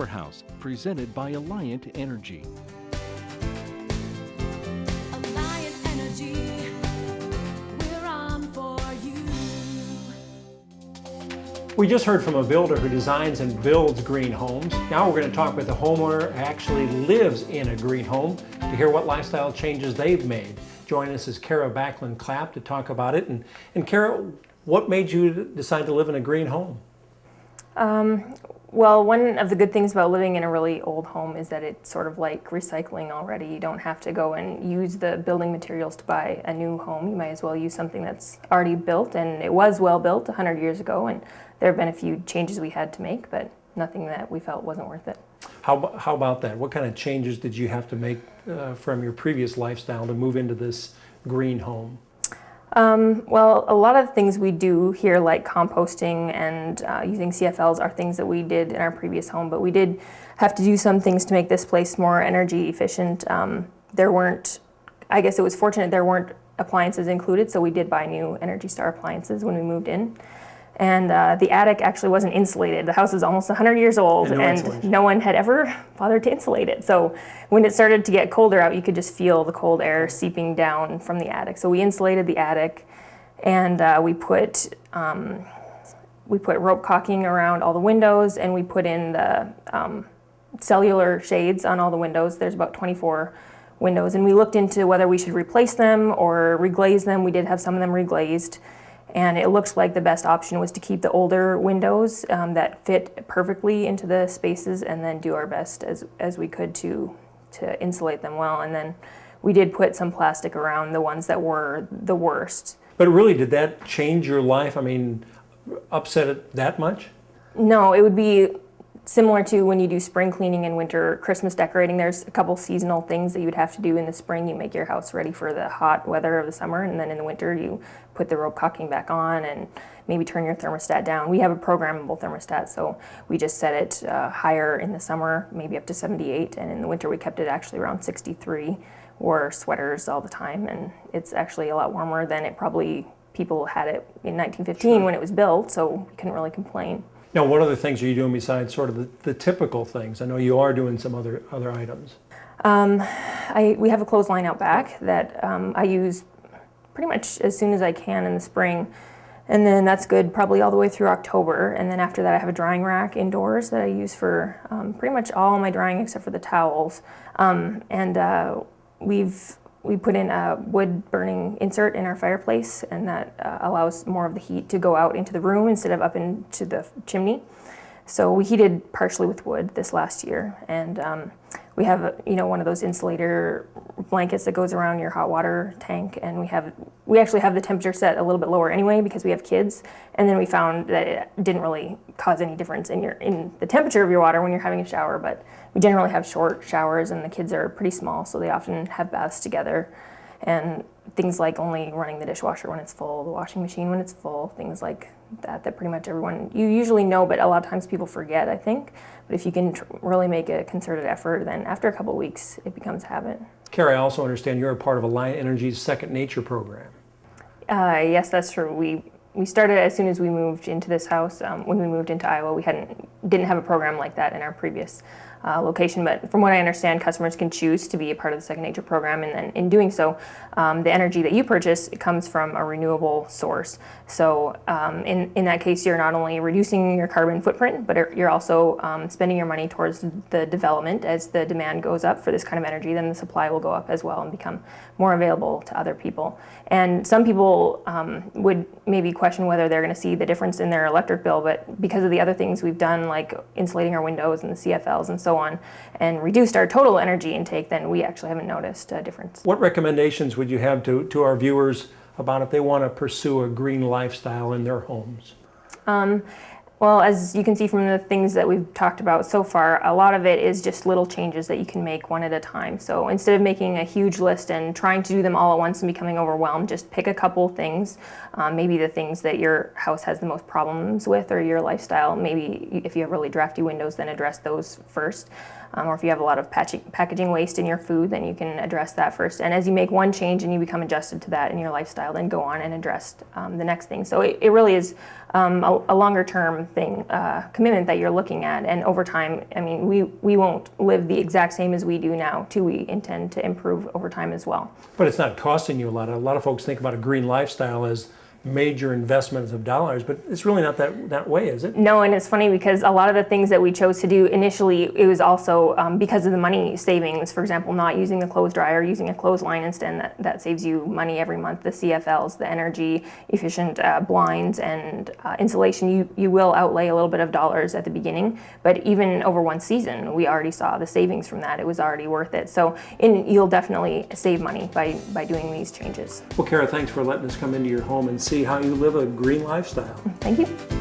Your House, presented by Alliant Energy. Alliant Energy, we're on for you. We just heard from a builder who designs and builds green homes. Now we're going to talk with a homeowner who actually lives in a green home to hear what lifestyle changes they've made. Joining us is Backlund-Clapp to talk about it. And Kara, what made you decide to live in a green home? Well, one of the good things about living in a really old home is that it's sort of like recycling already. You don't have to go and use the building materials to buy a new home. You might as well use something that's already built, and it was well built 100 years ago, and there have been a few changes we had to make, but nothing that we felt wasn't worth it. How about that? What kind of changes did you have to make from your previous lifestyle to move into this green home? Well, a lot of the things we do here, like composting and using CFLs, are things that we did in our previous home, but we did have to do some things to make this place more energy efficient. I guess it was fortunate there weren't appliances included, so we did buy new Energy Star appliances when we moved in. And the attic actually wasn't insulated. The house is almost 100 years old, and no one had ever bothered to insulate it. So when it started to get colder out, you could just feel the cold air seeping down from the attic. So we insulated the attic, and we put rope caulking around all the windows, and we put in the cellular shades on all the windows. There's about 24 windows, and we looked into whether we should replace them or reglaze them. We did have some of them reglazed. And it looked like the best option was to keep the older windows that fit perfectly into the spaces, and then do our best as we could to insulate them well. And then we did put some plastic around the ones that were the worst. But really, did that change your life? I mean, upset it that much? No, it would be similar to when you do spring cleaning and winter Christmas decorating. There's a couple seasonal things that you would have to do in the spring. You make your house ready for the hot weather of the summer, and then in the winter you put the rope caulking back on and maybe turn your thermostat down. We have a programmable thermostat, so we just set it higher in the summer, maybe up to 78, and in the winter we kept it actually around 63. Wore sweaters all the time, and it's actually a lot warmer than it probably people had it in 1915 when it was built, so we couldn't really complain. Now, what other things are you doing besides sort of the typical things? I know you are doing some other items. We have a clothesline out back that I use pretty much as soon as I can in the spring, and then that's good probably all the way through October. And then after that, I have a drying rack indoors that I use for pretty much all my drying except for the towels. We put in a wood burning insert in our fireplace, and that allows more of the heat to go out into the room instead of up into the chimney. So we heated partially with wood this last year, and we have one of those insulator blankets that goes around your hot water tank, and we actually have the temperature set a little bit lower anyway because we have kids, and then we found that it didn't really cause any difference in the temperature of your water when you're having a shower. But we generally have short showers, and the kids are pretty small, so they often have baths together. And things like only running the dishwasher when it's full, the washing machine when it's full, things like that pretty much everyone, you usually know, but a lot of times people forget, I think. But if you can really make a concerted effort, then after a couple of weeks, it becomes habit. Carrie, I also understand you're a part of Alliant Energy's Second Nature program. Yes, that's true. We started as soon as we moved into this house. When we moved into Iowa, we didn't have a program like that in our previous location, but from what I understand, customers can choose to be a part of the Second Nature program, and then in doing so, the energy that you purchase comes from a renewable source. So in that case, you're not only reducing your carbon footprint, but you're also spending your money towards the development. As the demand goes up for this kind of energy, then the supply will go up as well and become more available to other people. And some people would maybe question whether they're going to see the difference in their electric bill, but because of the other things we've done, like insulating our windows and the CFLs and so on, and reduced our total energy intake, then we actually haven't noticed a difference. What recommendations would you have to our viewers about if they want to pursue a green lifestyle in their homes? Well, as you can see from the things that we've talked about so far, a lot of it is just little changes that you can make one at a time. So instead of making a huge list and trying to do them all at once and becoming overwhelmed, just pick a couple things, maybe the things that your house has the most problems with, or your lifestyle. Maybe if you have really drafty windows, then address those first. Or if you have a lot of packaging waste in your food, then you can address that first. And as you make one change and you become adjusted to that in your lifestyle, then go on and address the next thing. So it really is a longer term thing, commitment that you're looking at. And over time, I mean, we won't live the exact same as we do now, too. We intend to improve over time as well. But it's not costing you a lot. A lot of folks think about a green lifestyle as major investments of dollars, but it's really not that way, is it? No, and it's funny because a lot of the things that we chose to do initially, it was also because of the money savings. For example, not using the clothes dryer, using a clothesline instead, that saves you money every month. The CFLs, the energy efficient blinds and insulation, you will outlay a little bit of dollars at the beginning, but even over one season, we already saw the savings from that. It was already worth it. So you'll definitely save money by doing these changes. Well, Kara, thanks for letting us come into your home and see how you live a green lifestyle. Thank you.